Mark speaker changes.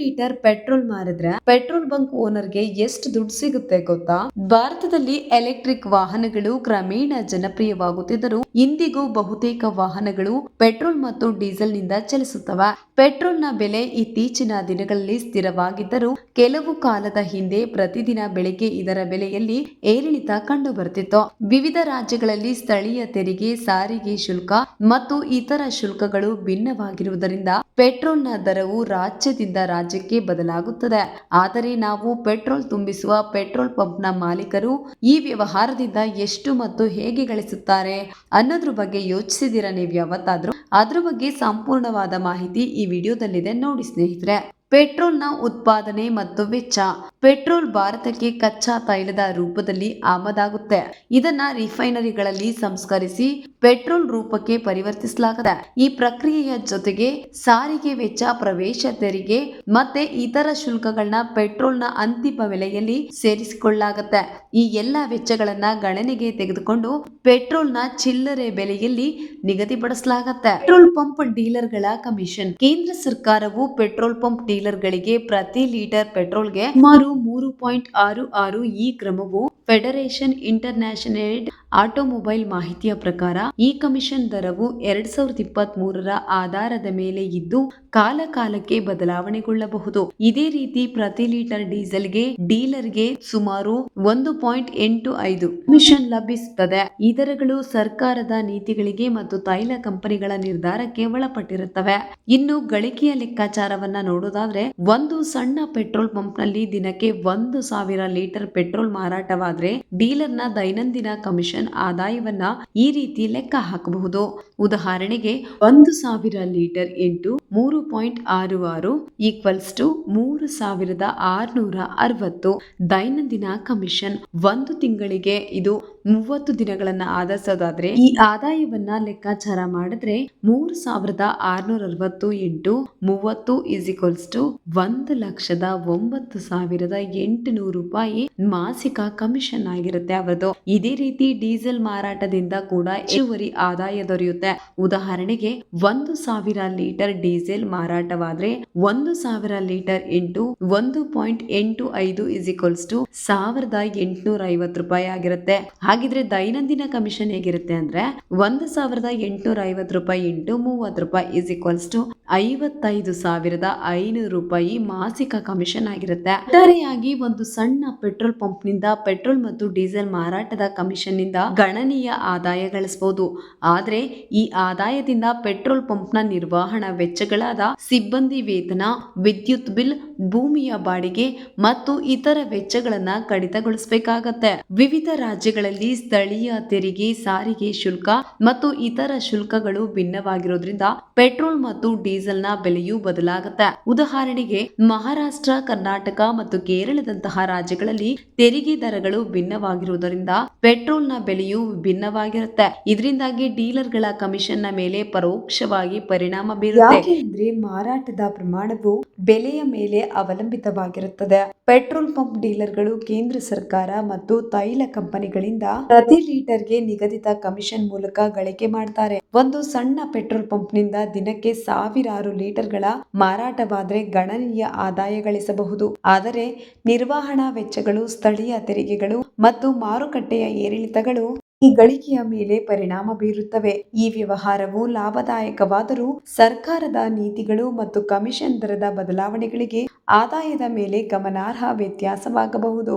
Speaker 1: Litre petrol ಮಾರಿದ್ರೆ petrol bunk ಓನರ್ಗೆ ಎಷ್ಟು ದುಡ್ಡು ಸಿಗುತ್ತೆ ಗೊತ್ತಾ? ಭಾರತದಲ್ಲಿ ಎಲೆಕ್ಟ್ರಿಕ್ ವಾಹನಗಳು ಕ್ರಮೇಣ ಜನಪ್ರಿಯವಾಗುತ್ತಿದ್ದರೂ ಇಂದಿಗೂ ಬಹುತೇಕ ವಾಹನಗಳು ಪೆಟ್ರೋಲ್ ಮತ್ತು ಡೀಸೆಲ್ ನಿಂದ ಚಲಿಸುತ್ತವೆ. ಪೆಟ್ರೋಲ್ ನ ಬೆಲೆ ಇತ್ತೀಚಿನ ದಿನಗಳಲ್ಲಿ ಸ್ಥಿರವಾಗಿದ್ದರೂ ಕೆಲವು ಕಾಲದ ಹಿಂದೆ ಪ್ರತಿದಿನ ಬೆಳಗ್ಗೆ ಇದರ ಬೆಲೆಯಲ್ಲಿ ಏರಿಳಿತ ಕಂಡು ಬರ್ತಿತ್ತು. ವಿವಿಧ ರಾಜ್ಯಗಳಲ್ಲಿ ಸ್ಥಳೀಯ ತೆರಿಗೆ, ಸಾರಿಗೆ ಶುಲ್ಕ ಮತ್ತು ಇತರ ಶುಲ್ಕಗಳು ಭಿನ್ನವಾಗಿರುವುದರಿಂದ ಪೆಟ್ರೋಲ್ ನ ದರವು ರಾಜ್ಯದಿಂದ ರಾಜ್ಯಕ್ಕೆ ಬದಲಾಗುತ್ತದೆ. ಆದರೆ ನಾವು ಪೆಟ್ರೋಲ್ ತುಂಬಿಸುವ ಪೆಟ್ರೋಲ್ ಪಂಪ್ ನ ಮಾಲೀಕರು ಈ ವ್ಯವಹಾರದಿಂದ ಎಷ್ಟು ಮತ್ತು ಹೇಗೆ ಗಳಿಸುತ್ತಾರೆ ಅನ್ನೋದ್ರ ಬಗ್ಗೆ ಯೋಚಿಸಿದಿರ ನೀವು ಯಾವತ್ತಾದ್ರೂ? ಅದ್ರ ಬಗ್ಗೆ ಸಂಪೂರ್ಣವಾದ ಮಾಹಿತಿ ಈ ವಿಡಿಯೋದಲ್ಲಿದೆ, ನೋಡಿ ಸ್ನೇಹಿತರೆ. ಪೆಟ್ರೋಲ್ ನ ಉತ್ಪಾದನೆ ಮತ್ತು ವೆಚ್ಚ. ಪೆಟ್ರೋಲ್ ಭಾರತಕ್ಕೆ ಕಚ್ಚಾ ತೈಲದ ರೂಪದಲ್ಲಿ ಆಮದಾಗುತ್ತೆ. ಇದನ್ನ ರಿಫೈನರಿಗಳಲ್ಲಿ ಸಂಸ್ಕರಿಸಿ ಪೆಟ್ರೋಲ್ ರೂಪಕ್ಕೆ ಪರಿವರ್ತಿಸಲಾಗಿದೆ. ಈ ಪ್ರಕ್ರಿಯೆಯ ಜೊತೆಗೆ ಸಾರಿಗೆ ವೆಚ್ಚ, ಪ್ರವೇಶ ತೆರಿಗೆ ಮತ್ತೆ ಇತರ ಶುಲ್ಕಗಳನ್ನ ಪೆಟ್ರೋಲ್ ನ ಅಂತಿಮ ಬೆಲೆಯಲ್ಲಿ ಸೇರಿಸಿಕೊಳ್ಳಲಾಗುತ್ತೆ. ಈ ಎಲ್ಲಾ ವೆಚ್ಚಗಳನ್ನ ಗಣನೆಗೆ ತೆಗೆದುಕೊಂಡು ಪೆಟ್ರೋಲ್ ನ ಚಿಲ್ಲರೆ ಬೆಲೆಯಲ್ಲಿ ನಿಗದಿಪಡಿಸಲಾಗುತ್ತೆ. ಪೆಟ್ರೋಲ್ ಪಂಪ್ ಡೀಲರ್ಗಳ ಕಮಿಷನ್. ಕೇಂದ್ರ ಸರ್ಕಾರವು ಪೆಟ್ರೋಲ್ ಪಂಪ್ ಡೀಲರ್ ಗಳಿಗೆ ಪ್ರತಿ ಲೀಟರ್ ಪೆಟ್ರೋಲ್ಗೆ ಸುಮಾರು 3.66 ಈ ಕ್ರಮವು ಫೆಡರೇಷನ್ ಇಂಟರ್ನ್ಯಾಷನಲ್ ಆಟೋಮೊಬೈಲ್ ಮಾಹಿತಿಯ ಪ್ರಕಾರ ಈ ಕಮಿಷನ್ ದರವು 2023ರ ಆಧಾರದ ಮೇಲೆ ಇದ್ದು ಕಾಲ ಕಾಲಕ್ಕೆ ಬದಲಾವಣೆಗೊಳ್ಳಬಹುದು. ಇದೇ ರೀತಿ ಪ್ರತಿ ಲೀಟರ್ ಡೀಸೆಲ್ಗೆ ಡೀಲರ್ಗೆ ಸುಮಾರು 1.85 ಕಮಿಷನ್ ಲಭಿಸುತ್ತದೆ. ಈ ದರಗಳು ಸರ್ಕಾರದ ನೀತಿಗಳಿಗೆ ಮತ್ತು ತೈಲ ಕಂಪನಿಗಳ ನಿರ್ಧಾರಕ್ಕೆ ಒಳಪಟ್ಟಿರುತ್ತವೆ. ಇನ್ನು ಗಳಿಕೆಯ ಲೆಕ್ಕಾಚಾರವನ್ನ ನೋಡೋದಾದ್ರೆ, ಒಂದು ಸಣ್ಣ ಪೆಟ್ರೋಲ್ ಪಂಪ್ ನಲ್ಲಿ ದಿನಕ್ಕೆ 1,000 ಲೀಟರ್ ಪೆಟ್ರೋಲ್ ಮಾರಾಟವಾದ್ರೆ ಡೀಲರ್ನ ದೈನಂದಿನ ಕಮಿಷನ್ ಆದಾಯವನ್ನ ಈ ರೀತಿ ಲೆಕ್ಕ ಹಾಕಬಹುದು. ಉದಾಹರಣೆಗೆ 1,000 ಲೀಟರ್ ಇಂಟು 3.66 ಈಕ್ವಲ್ಸ್ ಟು 3,660 ದೈನಂದಿನ ಕಮಿಷನ್. ಒಂದು ತಿಂಗಳಿಗೆ ಇದು 30 ದಿನಗಳನ್ನ ಆಧರಿಸೋದಾದ್ರೆ ಈ ಆದಾಯವನ್ನ ಲೆಕ್ಕಾಚಾರ ಮಾಡಿದ್ರೆ 3,660 ಇಂಟು 30 ಈಸ್ ಈಕ್ವಲ್ಸ್ ಟು 1,09,800 ರೂಪಾಯಿ ಮಾಸಿಕ ಕಮಿಷನ್ ಆಗಿರುತ್ತೆ ಅವರದು. ಇದೇ ರೀತಿ ಡೀಸೆಲ್ ಮಾರಾಟದಿಂದ ಕೂಡ ಹೆಚ್ಚುವರಿ ಆದಾಯ ದೊರೆಯುತ್ತೆ. ಉದಾಹರಣೆಗೆ 1,000 ಲೀಟರ್ ಡೀಸೆಲ್ ಮಾರಾಟವಾದ್ರೆ 1,000 litre into 1.85 is equals to 1,850 ರೂಪಾಯಿ ಆಗಿರುತ್ತೆ. ಹಾಗಿದ್ರೆ ದೈನಂದಿನ ಕಮಿಷನ್ ಹೇಗಿರುತ್ತೆ ಅಂದ್ರೆ 1,850 ರೂಪಾಯಿ ಇಂಟು 30 ರೂಪಾಯಿ ಈಸ್ ಈಕ್ವಲ್ಸ್ ಟು 55,500 ರೂಪಾಯಿ ಮಾಸಿಕ ಕಮಿಷನ್ ಆಗಿರುತ್ತೆ. ಒಟ್ಟಾರೆಯಾಗಿ ಒಂದು ಸಣ್ಣ ಪೆಟ್ರೋಲ್ ಪಂಪ್ ನಿಂದ ಪೆಟ್ರೋಲ್ ಮತ್ತು ಡೀಸೆಲ್ ಮಾರಾಟದ ಕಮಿಷನ್ ನಿಂದ ಗಣನೀಯ ಆದಾಯ ಗಳಿಸಬಹುದು. ಆದ್ರೆ ಈ ಆದಾಯದಿಂದ ಪೆಟ್ರೋಲ್ ಪಂಪ್ ನ ನಿರ್ವಹಣಾ ವೆಚ್ಚಗಳಾದ ಸಿಬ್ಬಂದಿ ವೇತನ, ವಿದ್ಯುತ್ ಬಿಲ್, ಭೂಮಿಯ ಬಾಡಿಗೆ ಮತ್ತು ಇತರ ವೆಚ್ಚಗಳನ್ನ ಕಡಿತಗೊಳಿಸಬೇಕಾಗತ್ತೆ. ವಿವಿಧ ರಾಜ್ಯಗಳಲ್ಲಿ ಸ್ಥಳೀಯ ತೆರಿಗೆ, ಸಾರಿಗೆ ಶುಲ್ಕ ಮತ್ತು ಇತರ ಶುಲ್ಕಗಳು ಭಿನ್ನವಾಗಿರೋದ್ರಿಂದ ಪೆಟ್ರೋಲ್ ಮತ್ತು ಡೀಸೆಲ್ ನ ಬೆಲೆಯೂ ಬದಲಾಗುತ್ತೆ. ಉದಾಹರಣೆಗೆ ಮಹಾರಾಷ್ಟ್ರ, ಕರ್ನಾಟಕ ಮತ್ತು ಕೇರಳದಂತಹ ರಾಜ್ಯಗಳಲ್ಲಿ ತೆರಿಗೆ ದರಗಳು ಭಿನ್ನವಾಗಿರುವುದರಿಂದ ಪೆಟ್ರೋಲ್ ನ ಬೆಲೆಯೂ ಭಿನ್ನವಾಗಿರುತ್ತೆ. ಇದರಿಂದಾಗಿ ಡೀಲರ್ ಗಳ ಕಮಿಷನ್ ನ ಮೇಲೆ ಪರೋಕ್ಷವಾಗಿ ಪರಿಣಾಮ ಬೀರುತ್ತೆ. ಯಾಕೆಂದ್ರೆ ಮಾರಾಟದ ಪ್ರಮಾಣವು ಬೆಲೆಯ ಮೇಲೆ ಅವಲಂಬಿತವಾಗಿರುತ್ತದೆ. ಪೆಟ್ರೋಲ್ ಪಂಪ್ ಡೀಲರ್ಗಳು ಕೇಂದ್ರ ಸರ್ಕಾರ ಮತ್ತು ತೈಲ ಕಂಪನಿಗಳಿಂದ ಪ್ರತಿ ಲೀಟರ್ಗೆ ನಿಗದಿತ ಕಮಿಷನ್ ಮೂಲಕ ಗಳಿಕೆ ಮಾಡ್ತಾರೆ. ಒಂದು ಸಣ್ಣ ಪೆಟ್ರೋಲ್ ಪಂಪ್ ನಿಂದ ದಿನಕ್ಕೆ ಸಾವಿರಾರು ಲೀಟರ್ಗಳ ಮಾರಾಟವಾದ್ರೆ ಗಣನೀಯ ಆದಾಯ ಗಳಿಸಬಹುದು. ಆದರೆ ನಿರ್ವಹಣಾ ವೆಚ್ಚಗಳು, ಸ್ಥಳೀಯ ತೆರಿಗೆಗಳು ಮತ್ತು ಮಾರುಕಟ್ಟೆಯ ಏರಿಳಿತಗಳು ಈ ಗಳಿಕೆಯ ಮೇಲೆ ಪರಿಣಾಮ ಬೀರುತ್ತವೆ. ಈ ವ್ಯವಹಾರವು ಲಾಭದಾಯಕವಾದರೂ ಸರ್ಕಾರದ ನೀತಿಗಳು ಮತ್ತು ಕಮಿಷನ್ ದರದ ಬದಲಾವಣೆಗಳಿಗೆ ಆದಾಯದ ಮೇಲೆ ಗಮನಾರ್ಹ ವ್ಯತ್ಯಾಸವಾಗಬಹುದು.